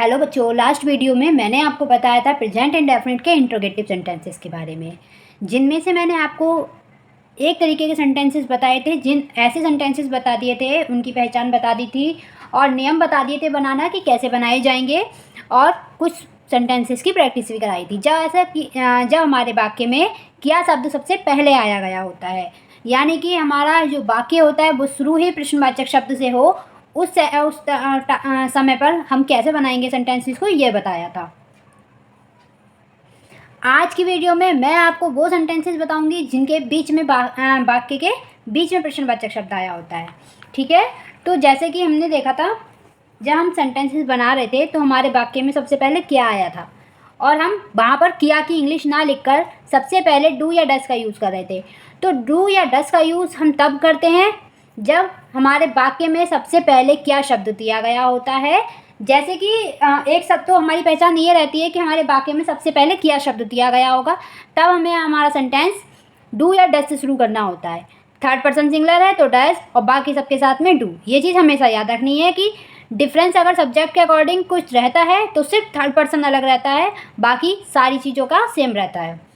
Hello बच्चों, last video में मैंने आपको बताया था प्रेजेंट इंडेफिनिट के इंट्रोगेटिव सेंटेंसेस के बारे में, जिनमें से मैंने आपको एक तरीके के सेंटेंसेस बताए थे, जिन ऐसे सेंटेंसेस बता दिए थे, उनकी पहचान बता दी थी और नियम बता दिए थे बनाना कि कैसे बनाए जाएंगे, और कुछ सेंटेंसेस की प्रैक्टिस भी कराई थी। जब हमारे वाक्य में क्या शब्द सबसे पहले आया गया होता है, यानी कि हमारा जो वाक्य होता है वो शुरू ही प्रश्नवाचक शब्द से हो, उस समय पर हम कैसे बनाएंगे सेंटेंसेस को, ये बताया था। आज की वीडियो में मैं आपको वो सेंटेंसेस बताऊंगी जिनके बीच में वाक्य के बीच में प्रश्नवाचक शब्द आया होता है। ठीक है, तो जैसे कि हमने देखा था, जब हम सेंटेंसेस बना रहे थे तो हमारे वाक्य में सबसे पहले क्या आया था, और हम वहाँ पर किया की इंग्लिश ना लिखकर सबसे पहले डू या डस का यूज़ कर रहे थे। तो डू या डस का यूज़ हम तब करते हैं जब हमारे वाक्य में सबसे पहले क्या शब्द दिया गया होता है। जैसे कि एक शब्द तो हमारी पहचान ये रहती है कि हमारे वाक्य में सबसे पहले क्या शब्द दिया गया होगा, तब हमें हमारा सेंटेंस डू या डस से शुरू करना होता है। थर्ड पर्सन सिंगुलर है तो डस, और बाकी सबके साथ में डू। ये चीज़ हमेशा याद रखनी है कि डिफरेंस अगर सब्जेक्ट के अकॉर्डिंग कुछ रहता है तो सिर्फ थर्ड पर्सन अलग रहता है, बाकी सारी चीज़ों का सेम रहता है।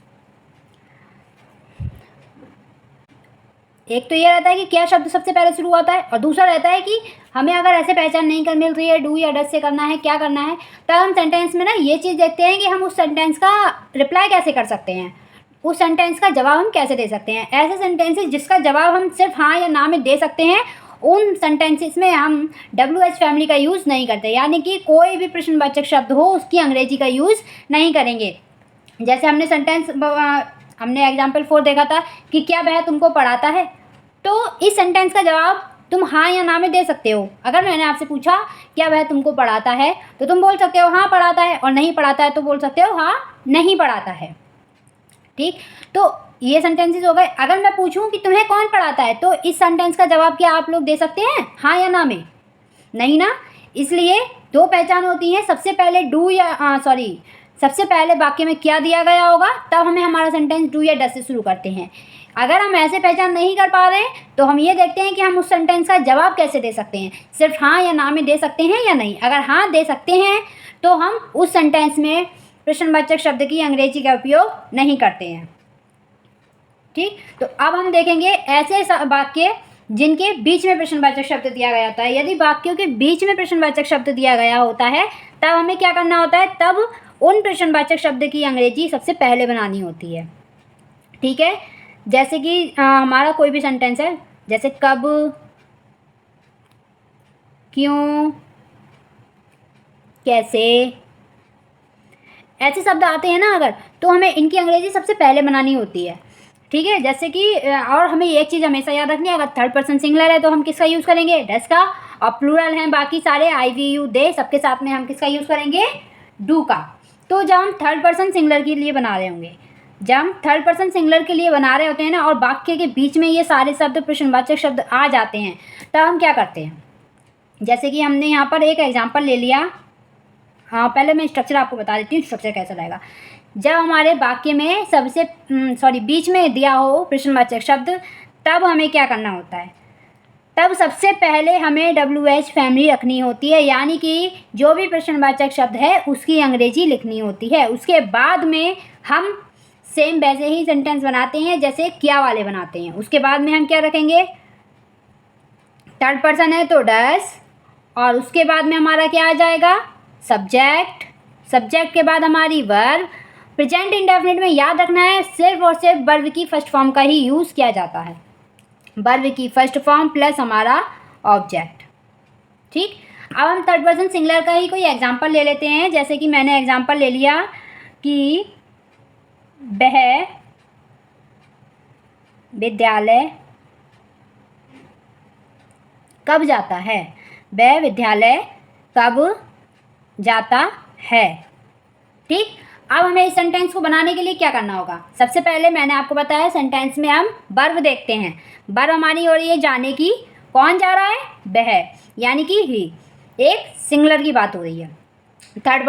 एक तो ये रहता है कि क्या शब्द सबसे पहले शुरू होता है, और दूसरा रहता है कि हमें अगर ऐसे पहचान नहीं कर मिल रही है डू या डस से करना है, क्या करना है, तब हम सेंटेंस में ना ये चीज़ देखते हैं कि हम उस सेंटेंस का रिप्लाई कैसे कर सकते हैं, उस सेंटेंस का जवाब हम कैसे दे सकते हैं। ऐसे सेंटेंसेस जिसका जवाब हम सिर्फ हाँ या ना में दे सकते हैं, उन सेंटेंसेस में हम WH फैमिली का यूज़ नहीं करते, यानी कि कोई भी प्रश्नवाचक शब्द हो उसकी अंग्रेजी का यूज़ नहीं करेंगे। जैसे हमने एग्जाम्पल 4 देखा था कि क्या वह तुमको पढ़ाता है, तो इस सेंटेंस का जवाब तुम हाँ या ना में दे सकते हो। अगर मैंने आपसे पूछा क्या वह तुमको पढ़ाता है, तो तुम बोल सकते हो हाँ पढ़ाता है, और नहीं पढ़ाता है तो बोल सकते हो हाँ नहीं पढ़ाता है। ठीक, तो ये सेंटेंसेस हो गए। अगर मैं पूछूं कि तुम्हें कौन पढ़ाता है, तो इस सेंटेंस का जवाब क्या आप लोग दे सकते हैं हाँ या ना में? नहीं ना। इसलिए दो पहचान होती है, सबसे पहले सबसे पहले वाक्य में क्या दिया गया होगा, तब हमें हमारा सेंटेंस डू या डस से शुरू करते हैं। अगर हम ऐसे पहचान नहीं कर पा रहे हैं तो हम ये देखते हैं कि हम उस सेंटेंस का जवाब कैसे दे सकते हैं, सिर्फ हाँ या ना में दे सकते हैं या नहीं। अगर हाँ दे सकते हैं तो हम उस सेंटेंस में प्रश्नवाचक शब्द की अंग्रेजी का उपयोग नहीं करते हैं। ठीक, तो अब हम देखेंगे ऐसे वाक्य जिनके बीच में प्रश्नवाचक शब्द दिया गया होता है। यदि वाक्यों के बीच में प्रश्नवाचक शब्द दिया गया होता है, तब हमें क्या करना होता है, तब उन प्रश्नवाचक शब्द की अंग्रेजी सबसे पहले बनानी होती है। ठीक है, जैसे कि हमारा कोई भी सेंटेंस है, जैसे कब, क्यों, कैसे, ऐसे शब्द आते हैं ना अगर, तो हमें इनकी अंग्रेजी सबसे पहले बनानी होती है। ठीक है, जैसे कि और हमें एक चीज़ हमेशा याद रखनी है, अगर थर्ड पर्सन सिंगुलर है तो हम किसका यूज़ करेंगे, डस का, और प्लूरल हैं बाकी सारे आई वी यू दे, सबके साथ में हम किसका यूज़ करेंगे, डू का। तो जब हम थर्ड पर्सन सिंगुलर के लिए बना रहे होंगे, जब हम थर्ड पर्सन सिंगुलर के लिए बना रहे होते हैं ना, और वाक्य के बीच में ये सारे शब्द प्रश्नवाचक शब्द आ जाते हैं, तब हम क्या करते हैं, जैसे कि हमने यहाँ पर एक एग्जाम्पल ले लिया। हाँ, पहले मैं स्ट्रक्चर आपको बता देती हूँ, स्ट्रक्चर कैसा रहेगा। जब हमारे वाक्य में बीच में दिया हो प्रश्नवाचक शब्द, तब हमें क्या करना होता है, तब सबसे पहले हमें WH फैमिली रखनी होती है, यानी कि जो भी प्रश्नवाचक शब्द है उसकी अंग्रेजी लिखनी होती है। उसके बाद में हम सेम वैसे ही सेंटेंस बनाते हैं जैसे क्या वाले बनाते हैं। उसके बाद में हम क्या रखेंगे, थर्ड पर्सन है तो डस, और उसके बाद में हमारा क्या आ जाएगा, सब्जेक्ट, सब्जेक्ट के बाद हमारी वर्ब। प्रेजेंट इंडेफिनिट में याद रखना है सिर्फ और सिर्फ वर्ब की फर्स्ट फॉर्म का ही यूज़ किया जाता है, वर्ब की फर्स्ट फॉर्म प्लस हमारा ऑब्जेक्ट। ठीक, अब हम थर्ड पर्सन सिंगुलर का ही कोई एग्जांपल ले लेते हैं। जैसे कि मैंने एग्जांपल ले लिया कि वह विद्यालय कब जाता है, वह विद्यालय कब जाता है। ठीक, अब हमें इस सेंटेंस को बनाने के लिए क्या करना होगा, सबसे पहले मैंने आपको बताया सेंटेंस में हम वर्ब देखते हैं। वर्ब हमारी हो रही है जाने की, कौन जा रहा है, वह, यानी कि ही, एक सिंगुलर की बात हो रही है, थर्ड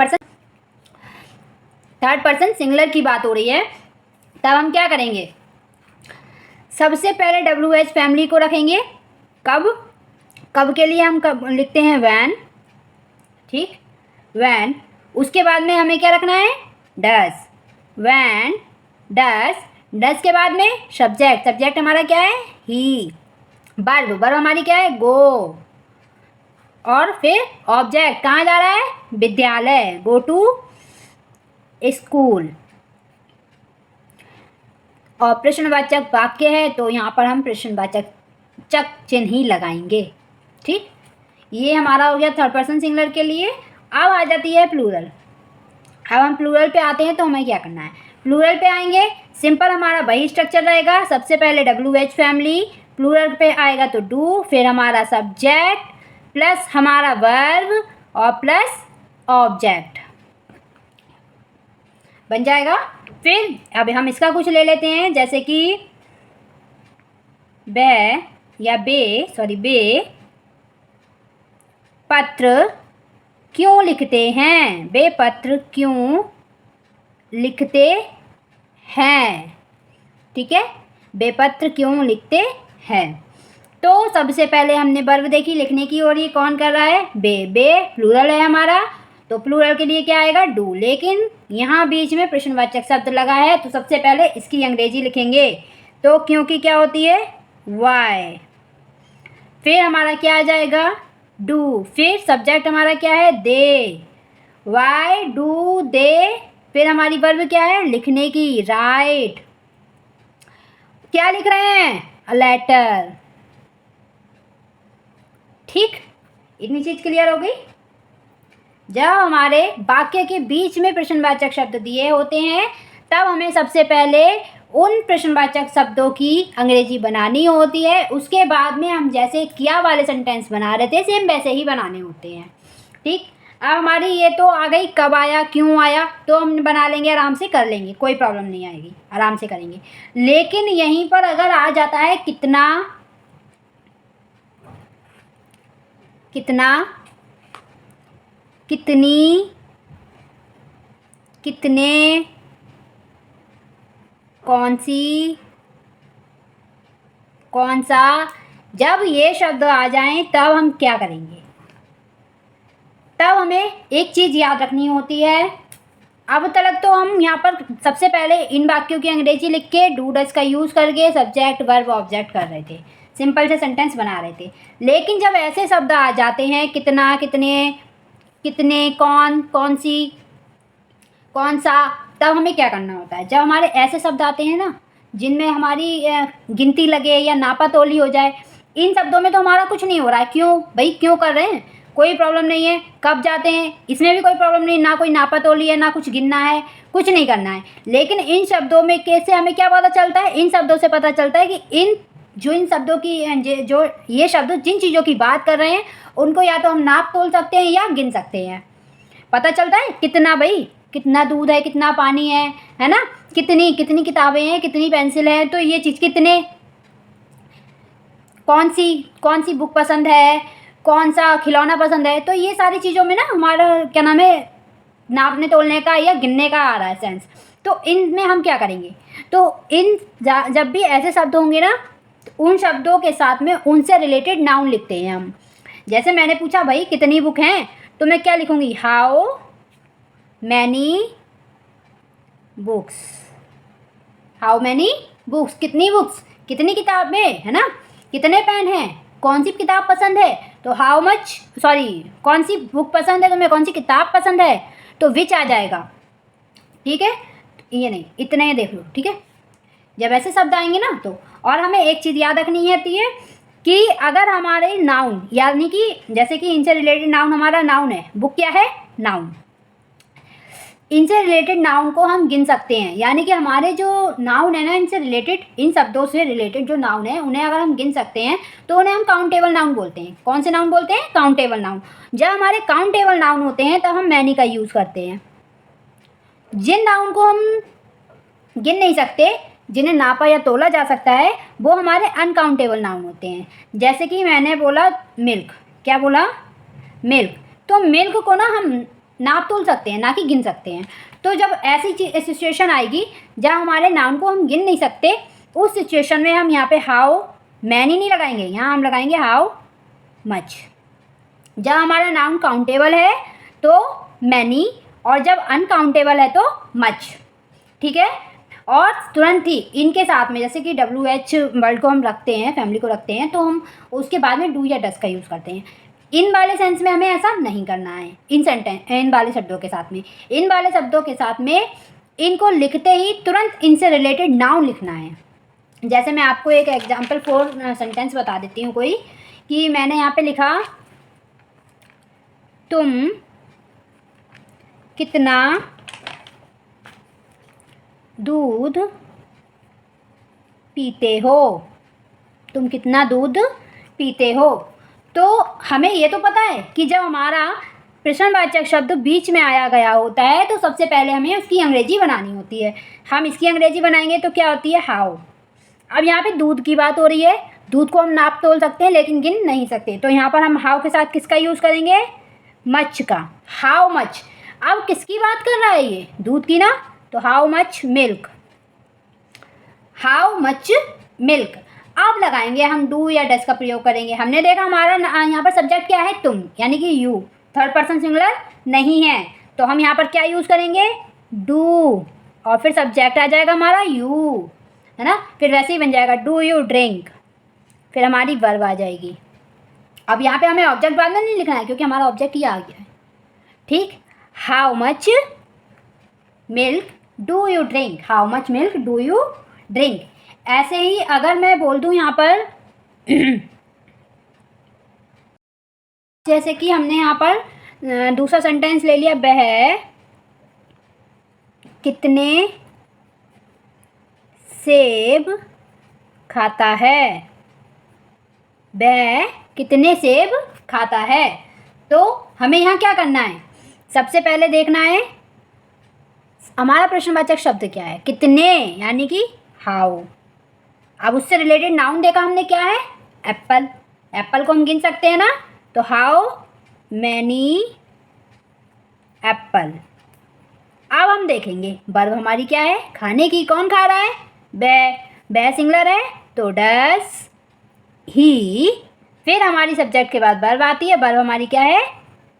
पर्सन सिंगुलर की बात हो रही है। तब हम क्या करेंगे, सबसे पहले WH फैमिली को रखेंगे। कब, कब के लिए हम कब लिखते हैं वैन। ठीक, व्हेन, उसके बाद में हमें क्या रखना है, डज, व्हेन डज, डज के बाद में सब्जेक्ट, सब्जेक्ट हमारा क्या है, ही, वर्ब, वर्ब हमारी क्या है, गो, और फिर ऑब्जेक्ट कहाँ जा रहा है, विद्यालय, गो टू स्कूल। और प्रश्नवाचक वाक्य है तो यहाँ पर हम प्रश्नवाचक चक चिन्ह ही लगाएंगे। ठीक, ये हमारा हो गया थर्ड पर्सन सिंगुलर के लिए। अब आ जाती है प्लूरल। अब हम प्लूरल पे आते हैं तो हमें क्या करना है, प्लूरल पे आएंगे, सिंपल हमारा वही स्ट्रक्चर रहेगा, सबसे पहले WH फैमिली, प्लूरल पे आएगा तो डू, फिर हमारा सब्जेक्ट प्लस हमारा वर्ब और प्लस ऑब्जेक्ट बन जाएगा। फिर अब हम इसका कुछ ले लेते हैं, जैसे कि बे पत्र क्यों लिखते हैं, बे पत्र क्यों लिखते हैं। ठीक है, बेपत्र क्यों लिखते हैं। तो सबसे पहले हमने वर्ब देखी लिखने की, और ये कौन कर रहा है, बे प्लूरल है हमारा, तो प्लूरल के लिए क्या आएगा, डू। लेकिन यहाँ बीच में प्रश्नवाचक शब्द लगा है तो सबसे पहले इसकी अंग्रेजी लिखेंगे, तो क्योंकि क्या होती है, वाई, फिर हमारा क्या आ जाएगा, डू, फिर सब्जेक्ट हमारा क्या है, दे, वाई डू दे, फिर हमारी वर्ब क्या है, लिखने की, राइट, क्या लिख रहे हैं, अ लेटर। ठीक, इतनी चीज क्लियर हो गई। जब हमारे वाक्य के बीच में प्रश्नवाचक शब्द दिए होते हैं तब हमें सबसे पहले उन प्रश्नवाचक शब्दों की अंग्रेजी बनानी होती है, उसके बाद में हम जैसे क्या वाले सेंटेंस बना रहे थे सेम वैसे ही बनाने होते हैं। ठीक, अब हमारी ये तो आ गई कब आया, क्यों आया, तो हम बना लेंगे, आराम से कर लेंगे, कोई प्रॉब्लम नहीं आएगी, आराम से करेंगे। लेकिन यहीं पर अगर आ जाता है कितना, कितना, कितनी, कितने, कौन सी, कौन सा, जब ये शब्द आ जाएं तब हम क्या करेंगे, तब हमें एक चीज़ याद रखनी होती है। अब तक तो हम यहाँ पर सबसे पहले इन वाक्यों की अंग्रेजी लिख के डू डज का यूज़ करके सब्जेक्ट वर्ब ऑब्जेक्ट कर रहे थे, सिंपल से सेंटेंस बना रहे थे। लेकिन जब ऐसे शब्द आ जाते हैं कितना, कितने, कितने, कौन, कौन सी, कौन सा, तब हमें क्या करना होता है। जब हमारे ऐसे शब्द आते हैं ना जिनमें हमारी गिनती लगे या नापा तोली हो जाए, इन शब्दों में तो हमारा कुछ नहीं हो रहा है, क्यों भाई, क्यों कर रहे हैं, कोई प्रॉब्लम नहीं है। कब जाते हैं, इसमें भी कोई प्रॉब्लम नहीं, ना कोई नापा तोली है, ना कुछ गिनना है, कुछ नहीं करना है। लेकिन इन शब्दों में कैसे हमें क्या पता चलता है, इन शब्दों से पता चलता है कि इन शब्दों की जो ये शब्द जिन चीज़ों की बात कर रहे हैं उनको या तो हम नाप तोल सकते हैं या गिन सकते हैं। पता चलता है कितना, भाई कितना दूध है, कितना पानी है ना, कितनी कितनी किताबें हैं, कितनी पेंसिल है, तो ये चीज़ कितने, कौन सी बुक पसंद है, कौन सा खिलौना पसंद है, तो ये सारी चीज़ों में ना हमारा क्या नाम है, नापने तोलने का या गिनने का आ रहा है सेंस। तो इनमें हम क्या करेंगे, तो जब भी ऐसे शब्द होंगे ना तो उन शब्दों के साथ में उनसे रिलेटेड नाउन लिखते हैं हम। जैसे मैंने पूछा भाई कितनी बुक हैं, तो मैं क्या लिखूँगी, how many books, how many books, कितनी बुक्स, कितनी किताबें, है ना, कितने पेन हैं, कौन सी किताब पसंद है, तो हाउ मच, कौन सी बुक पसंद है, तुम्हें कौन सी किताब पसंद है, तो विच आ जाएगा। ठीक है, ये नहीं, इतने ही देख लो। ठीक है, जब ऐसे शब्द आएंगे ना तो, और हमें एक चीज़ याद रखनी होती है कि अगर हमारे नाउन, यानी कि जैसे कि इनसे रिलेटेड नाउन हमारा नाउन है, बुक क्या है, नाउन, इनसे रिलेटेड नाउन को हम गिन सकते हैं। यानी कि हमारे जो नाउन है ना, इनसे रिलेटेड, इन शब्दों से रिलेटेड जो नाउन है उन्हें अगर हम गिन सकते हैं तो उन्हें हम काउंटेबल नाउन बोलते हैं। कौन से नाउन बोलते हैं, काउंटेबल नाउन। जब हमारे काउंटेबल नाउन होते हैं तब हम मैनी का यूज़ करते हैं। जिन नाउन को हम गिन नहीं सकते, जिन्हें नापा या तोला जा सकता है, वो हमारे अनकाउंटेबल नाउन होते हैं। जैसे कि मैंने बोला मिल्क, क्या बोला, मिल्क, तो मिल्क को ना हम नाप तोल सकते हैं, ना कि गिन सकते हैं। तो जब ऐसी सिचुएशन आएगी जहाँ हमारे नाउन को हम गिन नहीं सकते, उस सिचुएशन में हम यहाँ पे हाउ मैनी नहीं लगाएंगे, यहाँ हम लगाएंगे हाउ मच। जब हमारा नाउन काउंटेबल है तो मैनी, और जब अनकाउंटेबल है तो मच। ठीक है, और तुरंत ही इनके साथ में जैसे कि WH वर्ड को हम रखते हैं, फैमिली को रखते हैं, तो हम उसके बाद में डू या डस का यूज़ करते हैं। इन वाले सेंस में हमें ऐसा नहीं करना है। इन वाले शब्दों के साथ में, इन वाले शब्दों के साथ में इनको लिखते ही तुरंत इनसे रिलेटेड नाउन लिखना है। जैसे मैं आपको एक एग्जाम्पल फॉर सेंटेंस बता देती हूँ कोई, कि मैंने यहाँ पे लिखा तुम कितना दूध पीते हो, तुम कितना दूध पीते हो। तो हमें ये तो पता है कि जब हमारा प्रश्नवाचक शब्द बीच में आया गया होता है तो सबसे पहले हमें उसकी अंग्रेजी बनानी होती है। हम इसकी अंग्रेजी बनाएंगे तो क्या होती है, हाउ। अब यहाँ पे दूध की बात हो रही है, दूध को हम नाप तोल सकते हैं लेकिन गिन नहीं सकते, तो यहाँ पर हम हाउ के साथ किसका यूज़ करेंगे, मच का, हाउ मच। अब किसकी बात कर रहा है ये, दूध की ना, तो how much milk, how much milk. अब लगाएंगे हम डू या डस का प्रयोग करेंगे। हमने देखा हमारा यहाँ पर सब्जेक्ट क्या है, तुम, यानी कि यू, थर्ड पर्सन सिंगुलर नहीं है, तो हम यहाँ पर क्या यूज़ करेंगे, डू, और फिर सब्जेक्ट आ जाएगा हमारा यू, है ना। फिर वैसे ही बन जाएगा डू यू ड्रिंक, फिर हमारी वर्ब आ जाएगी। अब यहाँ पे हमें ऑब्जेक्ट बाद में नहीं लिखना है क्योंकि हमारा ऑब्जेक्ट ही आ गया है। ठीक, how much milk do you drink, how much milk do you drink. ऐसे ही अगर मैं बोल दूँ यहाँ पर जैसे कि हमने यहाँ पर दूसरा सेंटेंस ले लिया, वह कितने सेब खाता है, वह कितने सेब खाता है। तो हमें यहाँ क्या करना है, सबसे पहले देखना है हमारा प्रश्नवाचक शब्द क्या है, कितने, यानी कि हाउ। अब उससे रिलेटेड नाउन देखा हमने क्या है, एप्पल, एप्पल को हम गिन सकते हैं ना, तो हाउ मैनी एप्पल। अब हम देखेंगे वर्ब हमारी क्या है, खाने की, कौन खा रहा है, वह सिंगुलर है तो डस ही। फिर हमारी सब्जेक्ट के बाद वर्ब आती है, वर्ब हमारी क्या है,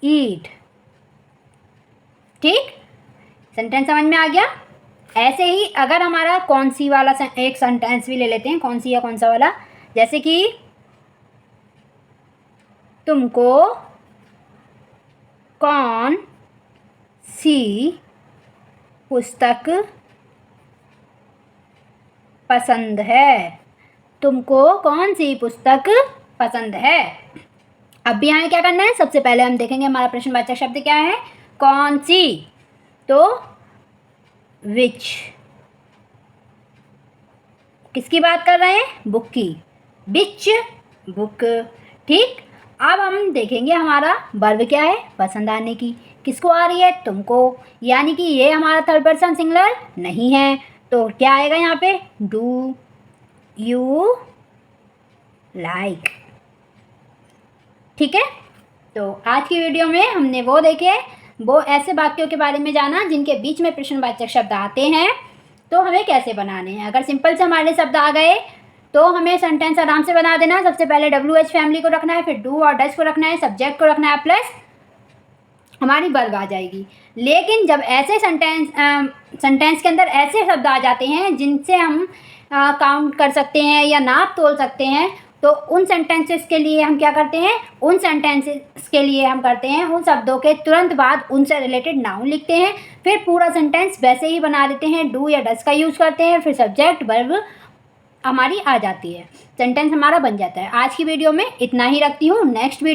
ईट। ठीक, सेंटेंस समझ में आ गया। ऐसे ही अगर हमारा कौन सी वाला एक सेंटेंस भी ले लेते हैं, कौन सी या कौन सा वाला, जैसे कि तुमको कौन सी पुस्तक पसंद है, तुमको कौन सी पुस्तक पसंद है। अब भी हमें क्या करना है, सबसे पहले हम देखेंगे हमारा प्रश्नवाचक शब्द क्या है, कौन सी, तो विच, किसकी बात कर रहे हैं, बुक की, विच बुक। ठीक, अब हम देखेंगे हमारा वर्ब क्या है, पसंद आने की, किसको आ रही है, तुमको, यानी कि ये हमारा थर्ड पर्सन सिंगुलर नहीं है, तो क्या आएगा यहाँ पे, डू यू लाइक। ठीक है, तो आज की वीडियो में हमने वो देखे, वो ऐसे वाक्यों के बारे में जाना जिनके बीच में प्रश्नवाचक शब्द आते हैं, तो हमें कैसे बनाने हैं। अगर सिंपल से हमारे शब्द आ गए तो हमें सेंटेंस आराम से बना देना। सबसे पहले WH फैमिली को रखना है, फिर डू और डस को रखना है, सब्जेक्ट को रखना है, प्लस हमारी वर्ब आ जाएगी। लेकिन जब ऐसे सेंटेंस के अंदर ऐसे शब्द आ जाते हैं जिनसे हम काउंट कर सकते हैं या नाप तोल सकते हैं, तो उन सेंटेंसेस के लिए हम क्या करते हैं, उन सेंटेंसेस के लिए हम करते हैं उन शब्दों के तुरंत बाद उनसे रिलेटेड नाउन लिखते हैं, फिर पूरा सेंटेंस वैसे ही बना देते हैं, डू या डस का यूज़ करते हैं, फिर सब्जेक्ट वर्ब हमारी आ जाती है, सेंटेंस हमारा बन जाता है। आज की वीडियो में इतना ही रखती हूँ। Next video